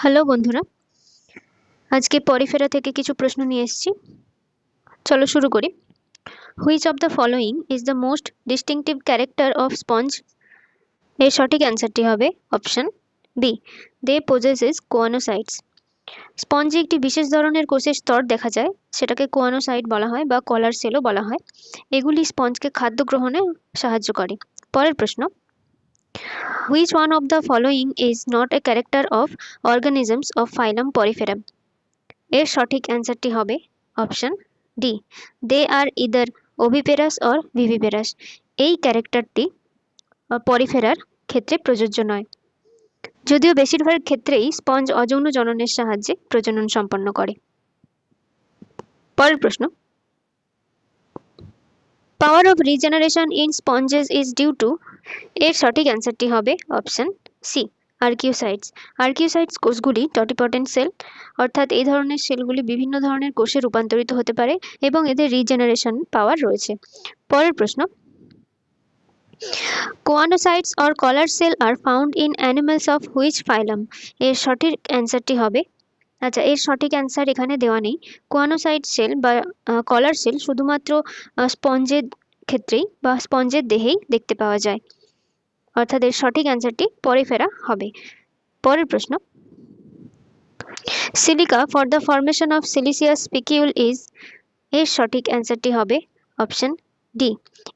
Hello বন্ধুরা, আজকে Porifera থেকে কিছু প্রশ্ন নিয়ে এসেছি। চলো শুরু করি। Which of the following is the most distinctive character of sponge? এর সঠিক অ্যান্সারটি হবে অপশন বি, দে পোজেসেস কোয়ানোসাইটস। স্পঞ্জে একটি বিশেষ ধরনের কোষের স্তর দেখা যায়, সেটাকে কোয়ানোসাইট বলা হয় বা কলার সেলও বলা হয়। এগুলি স্পঞ্জকে খাদ্য গ্রহণে সাহায্য করে। পরের প্রশ্ন, which one of the following is not a character of organisms of phylum Porifera? এর সঠিক অ্যান্সারটি হবে option D, they are either oviparous or viviparous. এই ক্যারেক্টারটি পরিফেরার ক্ষেত্রে প্রযোজ্য নয়, যদিও বেশিরভাগ ক্ষেত্রেই স্পঞ্জ অযৌন জননের সাহায্যে প্রজনন সম্পন্ন করে। পরের প্রশ্ন, power of regeneration in sponges is due to? এর সঠিক অ্যান্সারটি হবে অপশন সি, আর্কিওসাইটস। আর্কিওসাইটস কোষগুলি টটিপটেন্ট সেল, অর্থাৎ এই ধরনের সেলগুলি বিভিন্ন ধরনের কোষে রূপান্তরিত হতে পারে এবং এদের রিজেনারেশন পাওয়ার রয়েছে। পরের প্রশ্ন, choanocytes or collar cell are found in animals of which phylum? এর সঠিক অ্যান্সারটি হবে, এর সঠিক অ্যান্সার এখানে দেওয়া নেই। কোয়ানোসাইট সেল বা কলার সেল শুধুমাত্র স্পঞ্জের ক্ষেত্রেই বা স্পঞ্জের দেহেই দেখতে পাওয়া যায়, অর্থাৎ এর সঠিক অ্যান্সারটি পরিফেরা হবে। পরের প্রশ্ন, silica for the formation of siliceous spicule is? এর সঠিক অ্যান্সারটি হবে option D,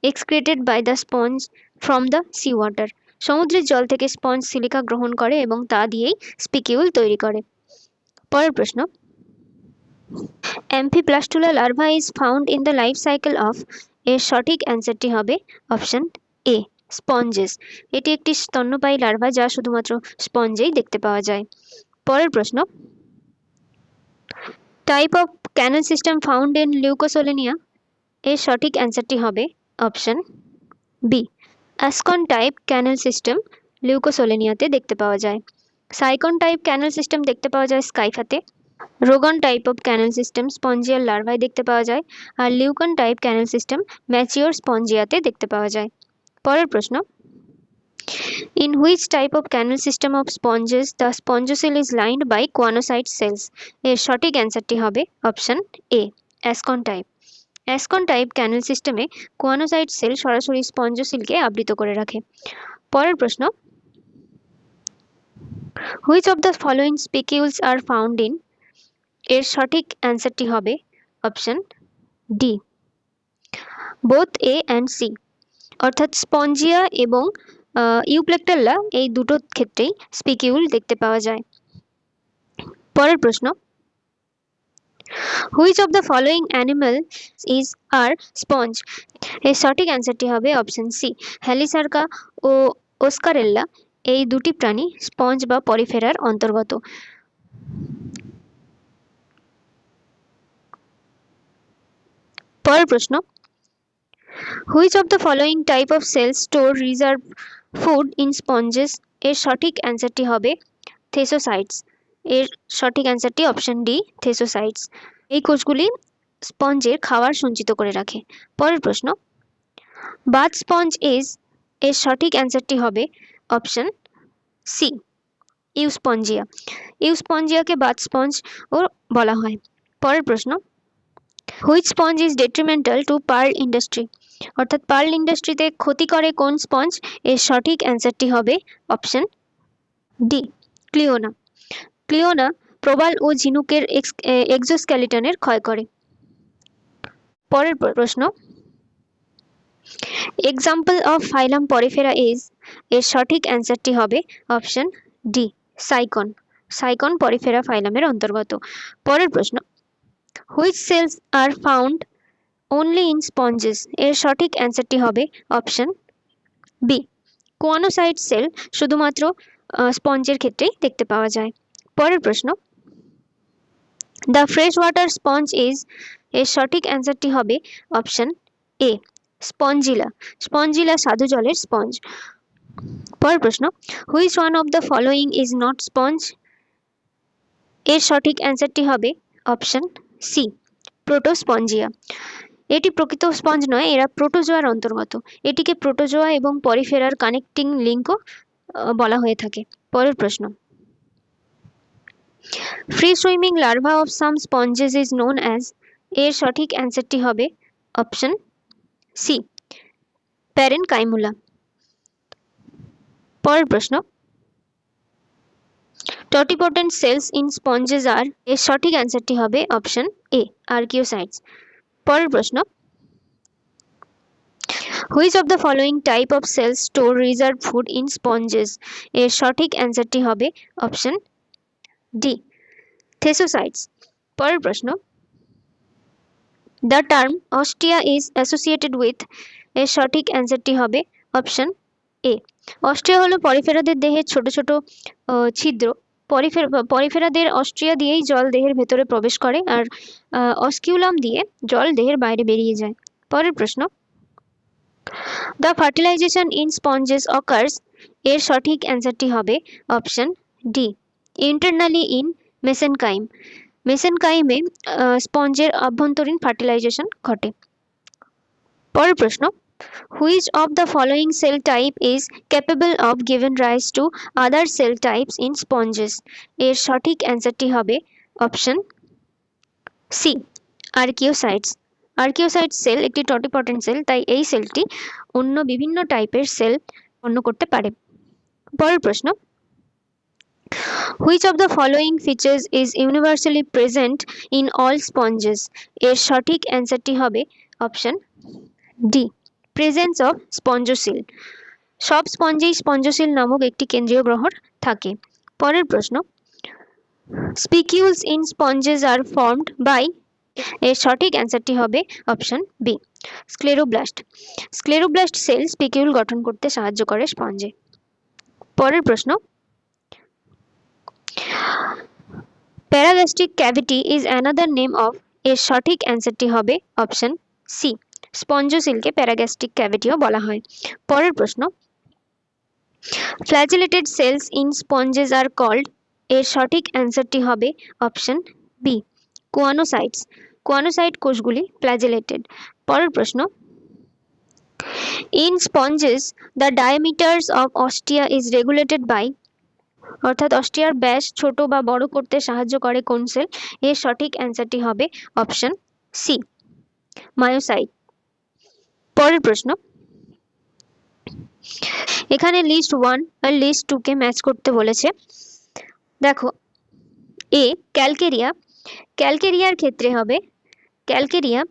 excreted by the sponge from the sea water. সমুদ্রের জল থেকে স্পঞ্জ সিলিকা গ্রহণ করে এবং তা দিয়েই স্পিকিউল তৈরি করে। পরের প্রশ্ন, amphiblastula larva is found in the life cycle of? এর সঠিক অ্যান্সারটি হবে অপশন এ, স্পঞ্জেস। এটি একটি স্তন্যপায়ী লার্ভা যা শুধুমাত্র স্পঞ্জেই দেখতে পাওয়া যায়। পরের প্রশ্ন, type of canal system found in Leucosolenia? এর সঠিক অ্যান্সারটি হবে option B, ascon type canal system লিউকোসোলেনিয়াতে দেখতে পাওয়া যায়। সাইকন টাইপ ক্যানেল সিস্টেম দেখতে পাওয়া যায় স্কাইফাতে। Rhagon type of canal system spongilla লার্ভায় দেখতে পাওয়া যায়, আর leucon type canal system mature স্পঞ্জিয়াতে দেখতে পাওয়া যায়। পরের প্রশ্ন, in which type of canal system of sponges the spongocoel is lined by choanocyte cells? এর সঠিক অ্যান্সারটি হবে option A, ascon type. Ascon type canal সিস্টেমে কোয়ানোসাইট সেল সরাসরি স্পঞ্জোসিলকে আবৃত করে রাখে। পরের প্রশ্ন, which of the following spicules are found in? এর সঠিক অ্যান্সারটি হবে option D, both A and C, অর্থাৎ স্পঞ্জিয়া এবং ইউপ্লেকটাল্লা এই দুটো ক্ষেত্রেই স্পিকিউল দেখতে পাওয়া যায়। পরের প্রশ্ন, which of the following animal is are sponge? এর সঠিক অ্যান্সারটি হবে অপশন সি, হ্যালিসার্কা ও ওস্কারেল্লা এই দুটি প্রাণী স্পঞ্জ বা পরিফেরার অন্তর্গত। পরের প্রশ্ন, which of the following type of cells store reserve food in sponges? এর সঠিক অ্যান্সারটি হবে থেসোসাইটস। এর সঠিক অ্যান্সারটি অপশন ডি, থেসোসাইটস। এই কোষগুলি স্পঞ্জের খাবার সঞ্চিত করে রাখে। পরের প্রশ্ন, বাথ স্পঞ্জ ইজ? এর সঠিক অ্যান্সারটি হবে অপশন সি, ইউস্পঞ্জিয়া। ইউস্পঞ্জিয়াকে বাথ স্পঞ্জ ও বলা হয়। পরের প্রশ্ন, which sponge is detrimental to pearl industry? অর্থাৎ পার্ল ইন্ডাস্ট্রিতে ক্ষতি করে কোন স্পঞ্জ? এর সঠিক অ্যান্সারটি হবে অপশন ডি, ক্লিওনা। ক্লিওনা প্রবাল ও ঝিনুকের এক্সোস্কেলিটনের ক্ষয় করে। পরের প্রশ্ন, example of phylum Porifera is? এর সঠিক অ্যান্সারটি হবে option D, sycon. Sycon Porifera ফাইলামের অন্তর্গত। পরের প্রশ্ন, which cells are found only in sponges? এর সঠিক অ্যান্সারটি হবে অপশন বি, কোয়ানোসাইট সেল শুধুমাত্র স্পঞ্জের ক্ষেত্রেই দেখতে পাওয়া যায়। পরের প্রশ্ন, the fresh water sponge is? এর সঠিক অ্যান্সারটি হবে অপশন এ, স্পঞ্জিলা। স্পঞ্জিলা স্বাদু জলের স্পঞ্জ। পরের প্রশ্ন, which one of the following is not sponge? এর সঠিক অ্যান্সারটি হবে অপশন সি, প্রোটোস্পঞ্জিয়া। এটি প্রকৃত স্পঞ্জ নয়, এরা প্রোটোজোয়ার অন্তর্গত। এটিকে প্রোটোজোয়া এবং পরিফেরার কানেক্টিং লিঙ্কও বলা হয়ে থাকে। পরের প্রশ্ন, free swimming larva of some sponges is known as, এর সঠিক অ্যান্সারটি হবে অপশন সি, প্যারেনকাইমুলা। পরের প্রশ্ন, totipotent cells in sponges are, এর সঠিক অ্যান্সারটি হবে অপশন এ, আর্কিওসাইটস। পরের প্রশ্ন, which of the following type of cells store reserve food in sponges, এর সঠিক অ্যান্সারটি হবে অপশন ডি, থেসোসাইটস। পরের প্রশ্ন, the term ostia is associated with, এর সঠিক অ্যান্সারটি হবে অপশন এ, অস্ট্রিয়া হলো পরিফেরাদের দেহের ছোট ছোট ছিদ্র। পরিফেরাদের অস্ট্রিয়া দিয়েই জল দেহের ভেতরে প্রবেশ করে, আর অস্কিউলাম দিয়ে জল দেহের বাইরে বেরিয়ে যায়। পরের প্রশ্ন, the fertilization in sponges occurs, এর সঠিক অ্যান্সারটি হবে option D, internally in mesenchyme. মেসেনকাইমে স্পঞ্জের অভ্যন্তরীণ ফার্টিলাইজেশন ঘটে। পরের প্রশ্ন, which of the following cell type is capable of given rise to other cell types in sponges, এর সঠিক অ্যান্সারটি হবে option C, archaeocytes. Archaeocytes cell একটি টটিপটেন্ট সেল, তাই এই সেলটি অন্য বিভিন্ন টাইপের সেল উৎপন্ন করতে পারে। পরের প্রশ্ন, which of the following features is universally present in all sponges, এর সঠিক অ্যান্সারটি হবে option D, presence of spongocoel. সব স্পঞ্জেই স্পঞ্জোসিল নামক একটি কেন্দ্রীয় গ্রহণ থাকে। পরের প্রশ্ন, spicules in sponges are formed by, এর সঠিক অ্যান্সারটি হবে option B, scleroblast. Scleroblast cell spicule গঠন করতে সাহায্য করে স্পঞ্জে। পরের প্রশ্ন, paragastric cavity is another name of, এর সঠিক অ্যান্সারটি হবে অপশন সি, স্পঞ্জোসিলকে প্যারাগ্যাস্ট্রিক ক্যাভিটিও বলা হয়। পরের প্রশ্ন, flagellated cells in sponges are called, এর সঠিক অ্যান্সারটি হবে অপশন বি, কোয়ানোসাইটস। কোয়ানোসাইট কোষগুলি ফ্ল্যাজেলেটেড। পরের প্রশ্ন, in sponges the diameters of ostia is regulated by, অর্থাৎ অস্টিয়ার ব্যাস ছোট বা বড় করতে সাহায্য করে কোন সেল, এর সঠিক অ্যান্সারটি হবে অপশন সি, মায়োসাইট। পরের প্রশ্ন, এখানে লিস্ট 1 আর লিস্ট 2 কে ম্যাচ করতে বলেছে। দেখো, এ ক্যালকেরিয়া, ক্যালকেরিয়ার ক্ষেত্রে হবে ক্যালকেরিয়া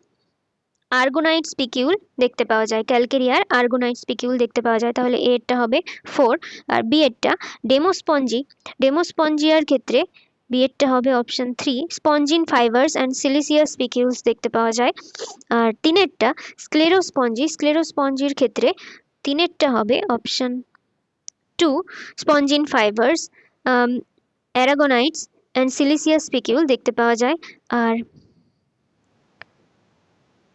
আর্গোনাইট স্পিকিউল দেখতে পাওয়া যায়, ক্যালকেরিয়ার আর্গোনাইট স্পিকিউল দেখতে পাওয়া যায়, তাহলে এ এরটা হবে 4, আর বি এরটা ডেমোস্পঞ্জি, ডেমোস্পঞ্জিয়ার ক্ষেত্রে বি এরটা হবে অপশন 3, স্পঞ্জিন ফাইবার্স অ্যান্ড সিলিসিয়াস স্পিকিউলস দেখতে পাওয়া যায়, আর 3 এরটা স্ক্লেরোস্পঞ্জি, স্ক্লেরোস্পঞ্জির ক্ষেত্রে 3 এরটা হবে option 2, spongin fibres, aragonites and siliceous spicule দেখতে পাওয়া যায়, আর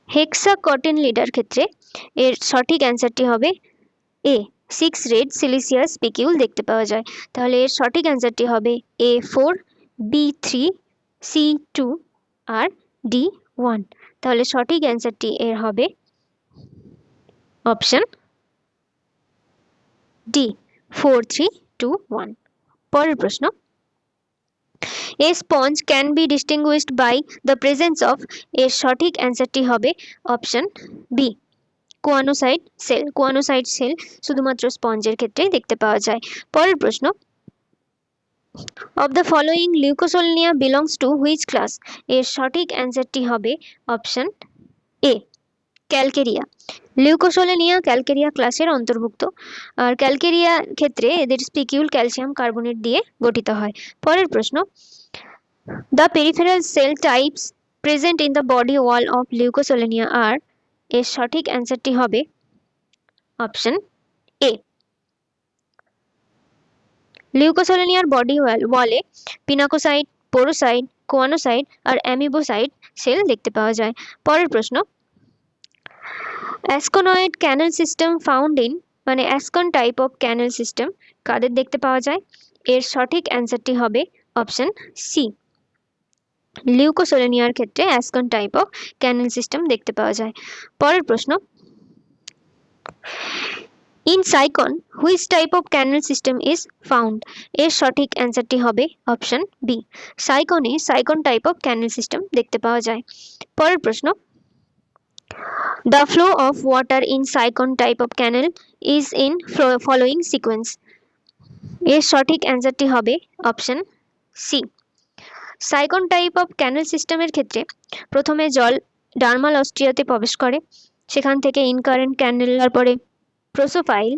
হেক্সাকটেনলিডার ক্ষেত্রে এর সঠিক অ্যান্সারটি হবে এ, 6 রেড সিলিসিয়াস স্পিকিউল দেখতে পাওয়া যায়, তাহলে এর সঠিক অ্যান্সারটি হবে এ 4, বি 3, সি 2 আর ডি 1। তাহলে সঠিক অ্যান্সারটি এর হবে অপশন ডি, 4, 3, 2, 1। পরের প্রশ্ন, A sponge can be distinguished by the presence of, এর সঠিক অ্যান্সারটি হবে option B, choanocyte cell. Choanocyte cell শুধুমাত্র স্পঞ্জের ক্ষেত্রেই দেখতে পাওয়া যায়। পরের প্রশ্ন, of the following leucosolia belongs to which class, এর সঠিক অ্যান্সারটি হবে অপশন এ, ক্যালকেরিয়া। লিউকোসোলেনিয়া ক্যালকেরিয়া ক্লাসের অন্তর্ভুক্ত, আর ক্যালকেরিয়া ক্ষেত্রে এদের স্পিকিউল ক্যালসিয়াম কার্বনেট দিয়ে গঠিত হয়। পরের প্রশ্ন, the peripheral cell types present in the body wall of Leucosolenia are, এর সঠিক অ্যান্সারটি হবে অপশন এ, লিউকোসোলেনিয়ার বডি ওয়ালে পিনাকোসাইট, পোরোসাইট, কোয়ানোসাইট আর অ্যামিবোসাইট সেল দেখতে পাওয়া যায়। পরের প্রশ্ন, অ্যাসকোনয়েড ক্যানেল সিস্টেম ফাউন্ড ইন, মানে অ্যাসকন টাইপ অফ ক্যানেল সিস্টেম কাদের দেখতে পাওয়া যায়, এর সঠিক অ্যান্সারটি হবে অপশন সি, লিউকোসোলেনিয়ার ক্ষেত্রে ascon type of canal system দেখতে পাওয়া যায়। পরের প্রশ্ন, in sycon which type of canal system is found? এর সঠিক অ্যান্সারটি হবে অপশন বি। সাইকনে sycon type of canal system দেখতে পাওয়া যায়। পরের প্রশ্ন, the flow of water in sycon type of canal is in following sequence. এর সঠিক অ্যান্সারটি হবে option C. Sycon type of canal সিস্টেমের ক্ষেত্রে প্রথমে জল ডার্মাল অস্ট্রিয়াতে প্রবেশ করে, সেখান থেকে ইনকারেন্ট ক্যানেল, তারপরে প্রোসোফাইল,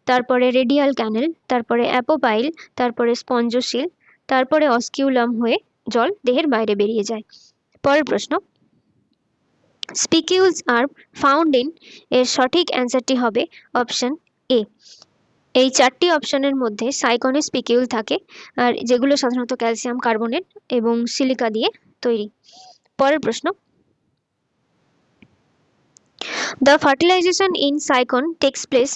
তারপরে রেডিয়াল ক্যানেল, তারপরে অ্যাপোপাইল, তারপরে স্পঞ্জোসিল, তারপরে অস্কিউলাম হয়ে জল দেহের বাইরে বেরিয়ে যায়। পরের প্রশ্ন, স্পিকিউলস আর ফাউন্ড ইন, এর সঠিক অ্যান্সারটি হবে অপশন এ। এই চারটি অপশনের মধ্যে সাইকনে স্পিকিউল থাকে, আর যেগুলো সাধারণত ক্যালসিয়াম কার্বনেট এবং সিলিকা দিয়ে তৈরি। পরের প্রশ্ন, the fertilization in sycon takes place,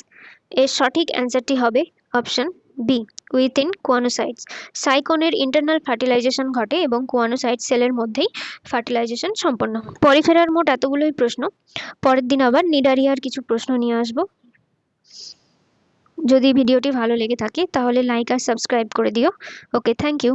এর সঠিক অ্যান্সারটি হবে অপশন বি, উইথিন কোয়ানোসাইটস। সাইকনের ইন্টারনাল ফার্টিলাইজেশন ঘটে এবং কোয়ানোসাইট সেলের মধ্যেই ফার্টিলাইজেশন সম্পন্ন হয়। পরিফেরার মোট এতগুলোই প্রশ্ন। পরের দিন আবার নিডারিয়ার কিছু প্রশ্ন নিয়ে আসবো। যদি ভিডিওটি ভালো লেগে থাকে তাহলে লাইক আর সাবস্ক্রাইব করে দিও। ওকে, থ্যাংক ইউ।